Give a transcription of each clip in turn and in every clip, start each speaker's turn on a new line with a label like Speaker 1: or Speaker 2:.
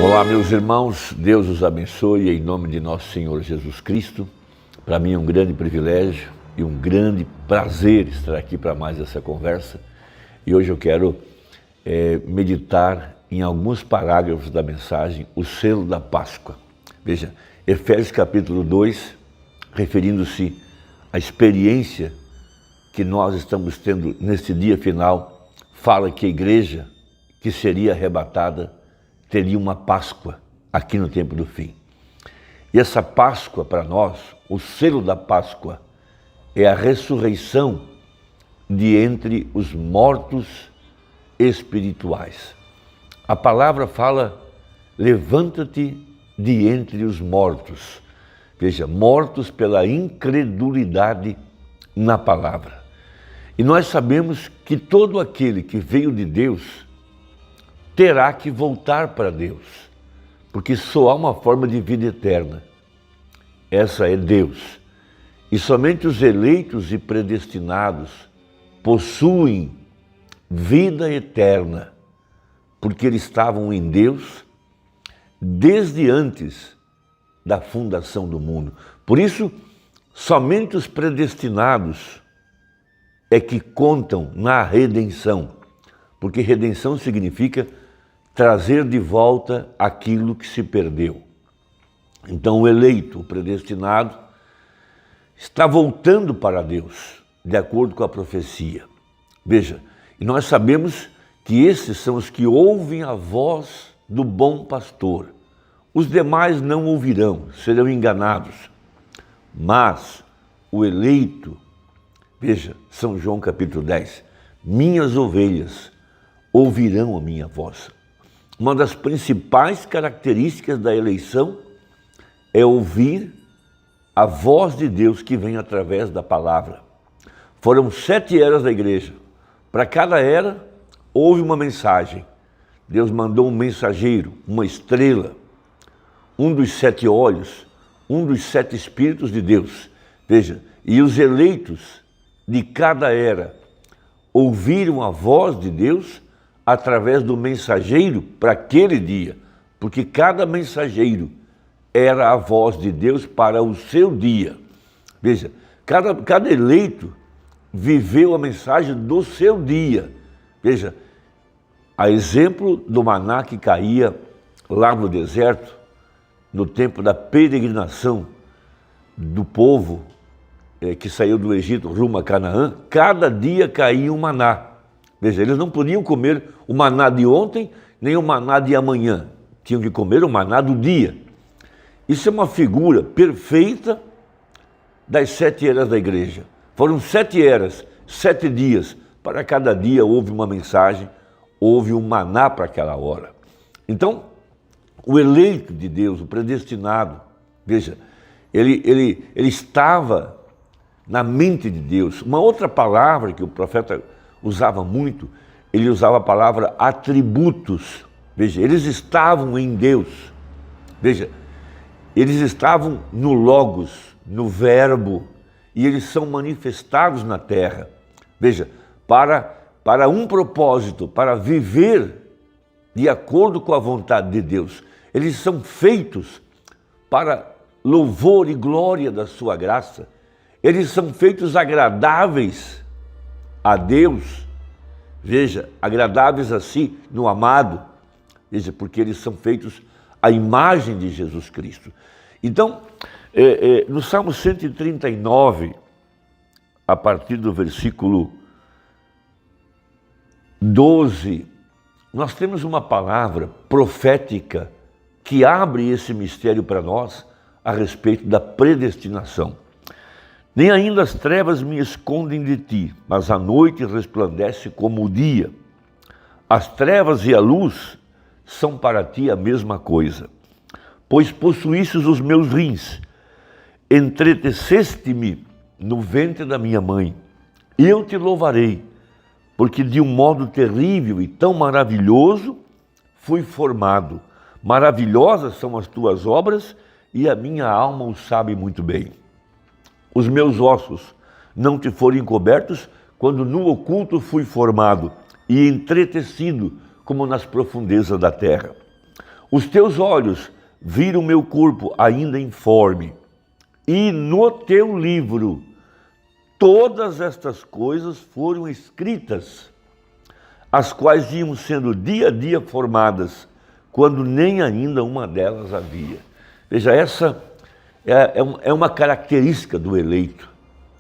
Speaker 1: Olá, meus irmãos, Deus os abençoe em nome de nosso Senhor Jesus Cristo. Para mim é um grande privilégio e um grande prazer estar aqui para mais essa conversa. E hoje eu quero meditar em alguns parágrafos da mensagem, o selo da Páscoa. Veja, Efésios capítulo 2, referindo-se à experiência que nós estamos tendo nesse dia final, fala que a igreja que seria arrebatada teria uma Páscoa aqui no tempo do fim. E essa Páscoa para nós, o selo da Páscoa, é a ressurreição de entre os mortos espirituais. A palavra fala, levanta-te de entre os mortos. Veja, mortos pela incredulidade na palavra. E nós sabemos que todo aquele que veio de Deus terá que voltar para Deus, porque só há uma forma de vida eterna. Essa é Deus. E somente os eleitos e predestinados possuem vida eterna, porque eles estavam em Deus desde antes da fundação do mundo. Por isso, somente os predestinados é que contam na redenção, porque redenção significa trazer de volta aquilo que se perdeu. Então o eleito, o predestinado, está voltando para Deus, de acordo com a profecia. Veja, e nós sabemos que esses são os que ouvem a voz do bom pastor. Os demais não ouvirão, serão enganados. Mas o eleito, veja, São João capítulo 10, minhas ovelhas ouvirão a minha voz. Uma das principais características da eleição é ouvir a voz de Deus que vem através da palavra. Foram 7 eras da igreja. Para cada era, houve uma mensagem. Deus mandou um mensageiro, uma estrela, um dos 7 olhos, um dos 7 espíritos de Deus. Veja, e os eleitos de cada era ouviram a voz de Deus através do mensageiro para aquele dia, porque cada mensageiro era a voz de Deus para o seu dia. Veja, cada eleito viveu a mensagem do seu dia. Veja, a exemplo do maná que caía lá no deserto, no tempo da peregrinação do povo que saiu do Egito rumo a Canaã, cada dia caía um maná. Veja, eles não podiam comer o maná de ontem, nem o maná de amanhã. Tinham que comer o maná do dia. Isso é uma figura perfeita das 7 eras da igreja. Foram 7 eras, 7 dias. Para cada dia houve uma mensagem, houve um maná para aquela hora. Então, o eleito de Deus, o predestinado, veja, ele estava na mente de Deus. Uma outra palavra que o profeta usava muito, ele usava a palavra atributos. Veja, eles estavam em Deus. Veja, eles estavam no Logos, no Verbo, e eles são manifestados na terra. Veja, para um propósito, para viver de acordo com a vontade de Deus. Eles são feitos para louvor e glória da sua graça. Eles são feitos agradáveis a Deus, veja, agradáveis assim no amado, veja, porque eles são feitos à imagem de Jesus Cristo. Então, no Salmo 139, a partir do versículo 12, nós temos uma palavra profética que abre esse mistério para nós a respeito da predestinação. Nem ainda as trevas me escondem de ti, mas a noite resplandece como o dia. As trevas e a luz são para ti a mesma coisa. Pois possuístes os meus rins, entreteceste-me no ventre da minha mãe. Eu te louvarei, porque de um modo terrível e tão maravilhoso fui formado. Maravilhosas são as tuas obras e a minha alma o sabe muito bem. Os meus ossos não te foram encobertos quando no oculto fui formado e entretecido como nas profundezas da terra. Os teus olhos viram meu corpo ainda informe, e no teu livro todas estas coisas foram escritas, as quais iam sendo dia a dia formadas, quando nem ainda uma delas havia. Veja, essa é uma característica do eleito.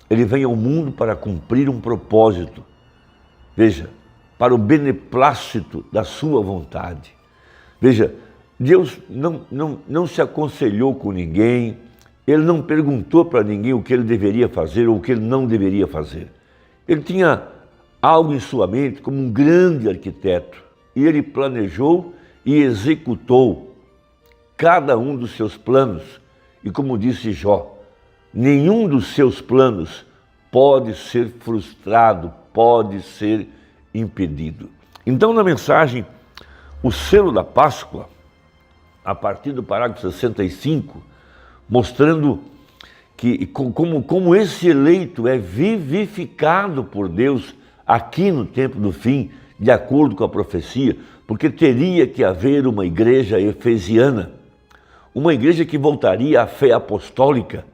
Speaker 1: Ele vem ao mundo para cumprir um propósito. Veja, para o beneplácito da sua vontade. Veja, Deus não se aconselhou com ninguém, Ele não perguntou para ninguém o que ele deveria fazer ou o que ele não deveria fazer. Ele tinha algo em sua mente como um grande arquiteto, e ele planejou e executou cada um dos seus planos. E como disse Jó, nenhum dos seus planos pode ser frustrado, pode ser impedido. Então, na mensagem, o selo da Páscoa, a partir do parágrafo 65, mostrando que como esse eleito é vivificado por Deus aqui no tempo do fim, de acordo com a profecia, porque teria que haver uma igreja efesiana, uma igreja que voltaria à fé apostólica,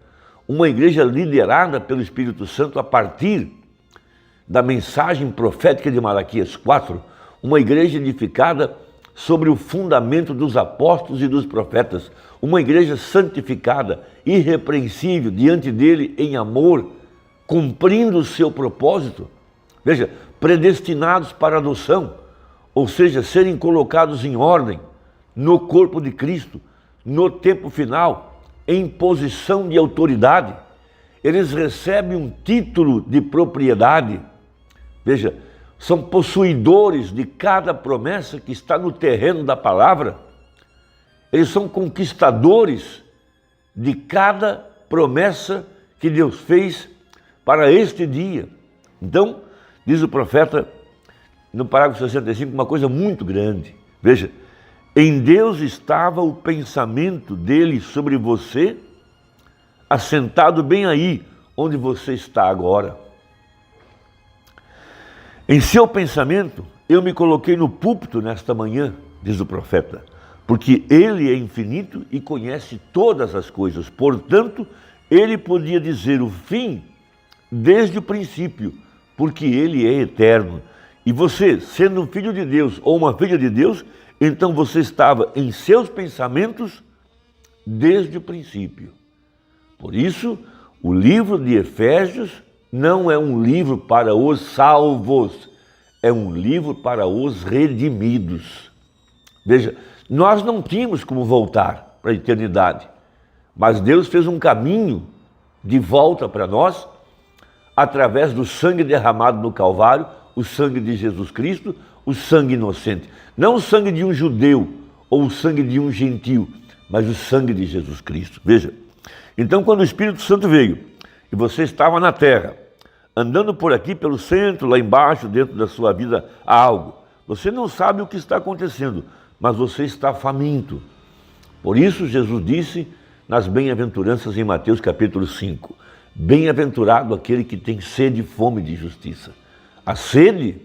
Speaker 1: uma igreja liderada pelo Espírito Santo a partir da mensagem profética de Malaquias 4, uma igreja edificada sobre o fundamento dos apóstolos e dos profetas, uma igreja santificada, irrepreensível diante dele em amor, cumprindo o seu propósito. Veja, predestinados para adoção, ou seja, serem colocados em ordem no corpo de Cristo, no tempo final, em posição de autoridade. Eles recebem um título de propriedade. Veja, são possuidores de cada promessa que está no terreno da palavra. Eles são conquistadores de cada promessa que Deus fez para este dia. Então, diz o profeta no parágrafo 65 uma coisa muito grande. Veja, em Deus estava o pensamento dele sobre você, assentado bem aí onde você está agora. Em seu pensamento, eu me coloquei no púlpito nesta manhã, diz o profeta, porque ele é infinito e conhece todas as coisas. Portanto, ele podia dizer o fim desde o princípio, porque ele é eterno. E você, sendo um filho de Deus ou uma filha de Deus, então você estava em seus pensamentos desde o princípio. Por isso, o livro de Efésios não é um livro para os salvos, é um livro para os redimidos. Veja, nós não tínhamos como voltar para a eternidade, mas Deus fez um caminho de volta para nós através do sangue derramado no Calvário, o sangue de Jesus Cristo, o sangue inocente. Não o sangue de um judeu ou o sangue de um gentio, mas o sangue de Jesus Cristo. Veja, então quando o Espírito Santo veio e você estava na terra, andando por aqui, pelo centro, lá embaixo, dentro da sua vida, há algo. Você não sabe o que está acontecendo, mas você está faminto. Por isso Jesus disse nas bem-aventuranças em Mateus capítulo 5, bem-aventurado aquele que tem sede e fome de justiça. A sede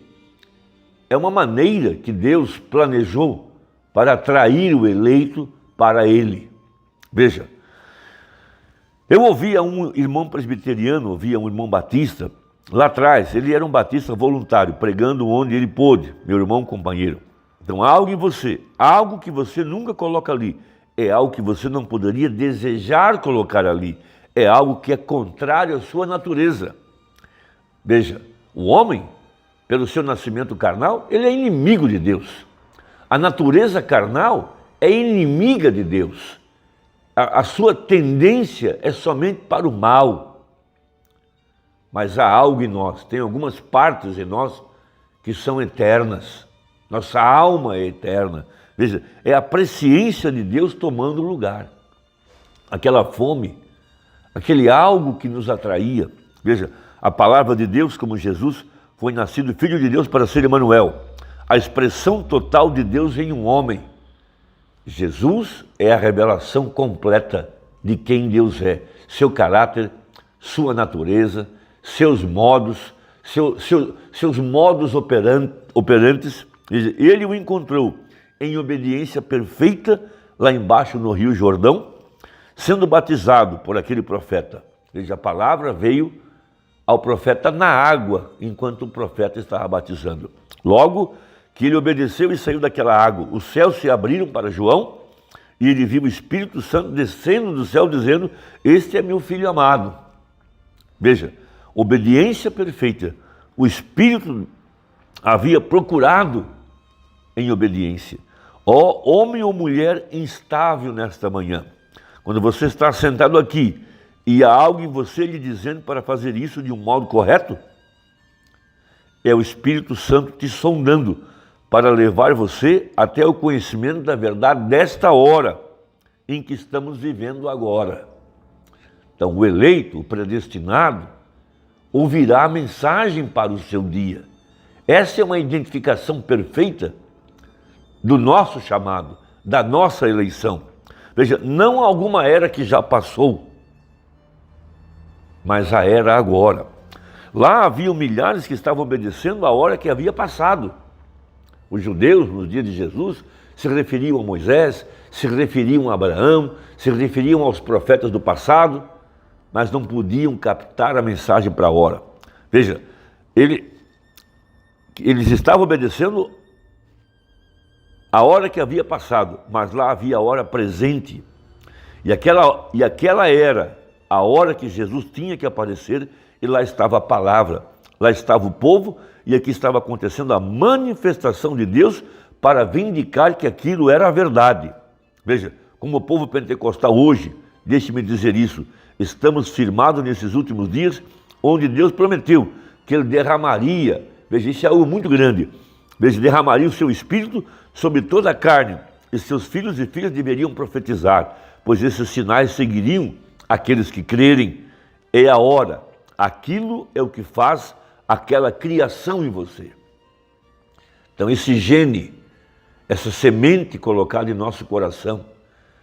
Speaker 1: é uma maneira que Deus planejou para atrair o eleito para ele. Veja, eu ouvia um irmão presbiteriano, ouvia um irmão batista, lá atrás, ele era um batista voluntário, pregando onde ele pôde, meu irmão companheiro. Então há algo em você, algo que você nunca coloca ali, é algo que você não poderia desejar colocar ali, é algo que é contrário à sua natureza. Veja, o homem, pelo seu nascimento carnal, ele é inimigo de Deus. A natureza carnal é inimiga de Deus. A sua tendência é somente para o mal. Mas há algo em nós, tem algumas partes em nós que são eternas. Nossa alma é eterna. Veja, é a presciência de Deus tomando lugar. Aquela fome, aquele algo que nos atraía. Veja, a palavra de Deus, como Jesus foi nascido filho de Deus para ser Emanuel, a expressão total de Deus em um homem. Jesus é a revelação completa de quem Deus é, seu caráter, sua natureza, seus modos, seus modos operantes. Ele o encontrou em obediência perfeita lá embaixo no Rio Jordão, sendo batizado por aquele profeta. Veja, a palavra veio ao profeta na água, enquanto o profeta estava batizando. Logo que ele obedeceu e saiu daquela água, os céus se abriram para João e ele viu o Espírito Santo descendo do céu, dizendo: este é meu filho amado. Veja, obediência perfeita. O Espírito havia procurado em obediência. Ó homem ou mulher instável nesta manhã, quando você está sentado aqui e há algo em você lhe dizendo para fazer isso de um modo correto, é o Espírito Santo te sondando para levar você até o conhecimento da verdade desta hora em que estamos vivendo agora. Então, o eleito, o predestinado, ouvirá a mensagem para o seu dia. Essa é uma identificação perfeita do nosso chamado, da nossa eleição. Veja, não alguma era que já passou, mas a era agora. Lá haviam milhares que estavam obedecendo a hora que havia passado. Os judeus, nos dias de Jesus, se referiam a Moisés, se referiam a Abraão, se referiam aos profetas do passado, mas não podiam captar a mensagem para a hora. Veja, eles estavam obedecendo a hora que havia passado, mas lá havia a hora presente. E aquela era a hora que Jesus tinha que aparecer, e lá estava a palavra, lá estava o povo, e aqui estava acontecendo a manifestação de Deus para vindicar que aquilo era a verdade. Veja, como o povo pentecostal hoje, deixe-me dizer isso, estamos firmados nesses últimos dias, onde Deus prometeu que Ele derramaria, veja, isso é algo muito grande, veja, derramaria o seu Espírito sobre toda a carne, e seus filhos e filhas deveriam profetizar, pois esses sinais seguiriam aqueles que crerem. É a hora, aquilo é o que faz aquela criação em você. Então esse gene, essa semente colocada em nosso coração,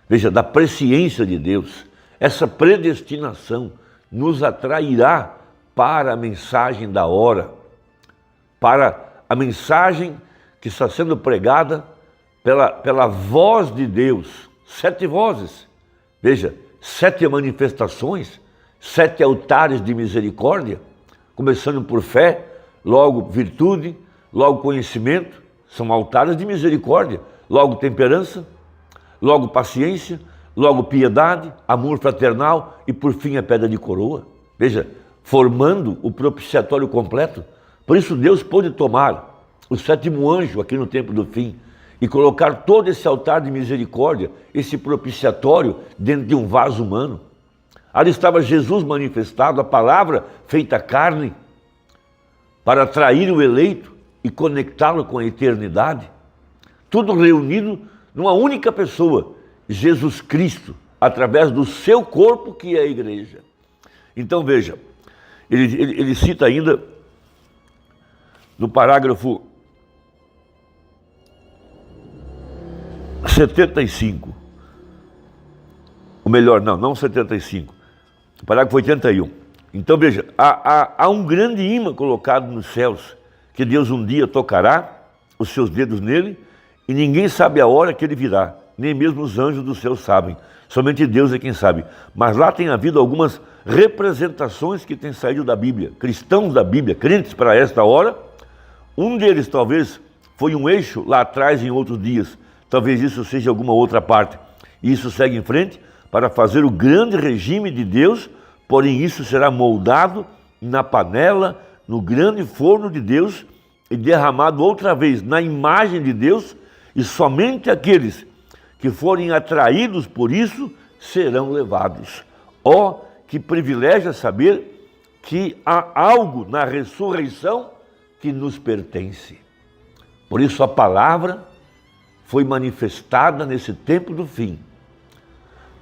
Speaker 1: veja, da presciência de Deus, essa predestinação nos atrairá para a mensagem da hora, para a mensagem que está sendo pregada pela voz de Deus. 7 vozes, veja, 7 manifestações, 7 altares de misericórdia, começando por fé, logo virtude, logo conhecimento, são altares de misericórdia, logo temperança, logo paciência, logo piedade, amor fraternal e por fim a pedra de coroa. Veja, formando o propiciatório completo. Por isso Deus pôde tomar o 7º anjo aqui no tempo do fim e colocar todo esse altar de misericórdia, esse propiciatório dentro de um vaso humano. Ali estava Jesus manifestado, a palavra feita carne, para atrair o eleito e conectá-lo com a eternidade. Tudo reunido numa única pessoa, Jesus Cristo, através do seu corpo que é a igreja. Então veja, ele cita ainda no parágrafo 75, ou melhor, não 75, parágrafo 81. Então veja, há um grande imã colocado nos céus, que Deus um dia tocará os seus dedos nele, e ninguém sabe a hora que ele virá, nem mesmo os anjos do céu sabem, somente Deus é quem sabe. Mas lá tem havido algumas representações que têm saído da Bíblia, cristãos da Bíblia, crentes para esta hora. Um deles talvez foi um eixo lá atrás em outros dias, talvez isso seja alguma outra parte, e isso segue em frente para fazer o grande regime de Deus, porém isso será moldado na panela, no grande forno de Deus e derramado outra vez na imagem de Deus, e somente aqueles que forem atraídos por isso serão levados. Ó, que privilégio saber que há algo na ressurreição que nos pertence. Por isso a palavra foi manifestada nesse tempo do fim,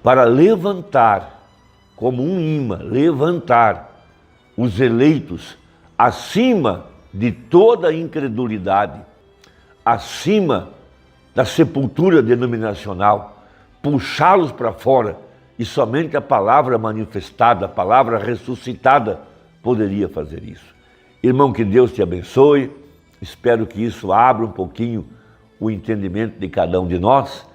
Speaker 1: para levantar, como um imã, levantar os eleitos acima de toda a incredulidade, acima da sepultura denominacional, puxá-los para fora, e somente a palavra manifestada, a palavra ressuscitada poderia fazer isso. Irmão, que Deus te abençoe, espero que isso abra um pouquinho o entendimento de cada um de nós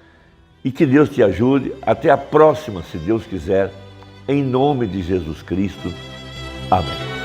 Speaker 1: e que Deus te ajude. Até a próxima, se Deus quiser, em nome de Jesus Cristo. Amém.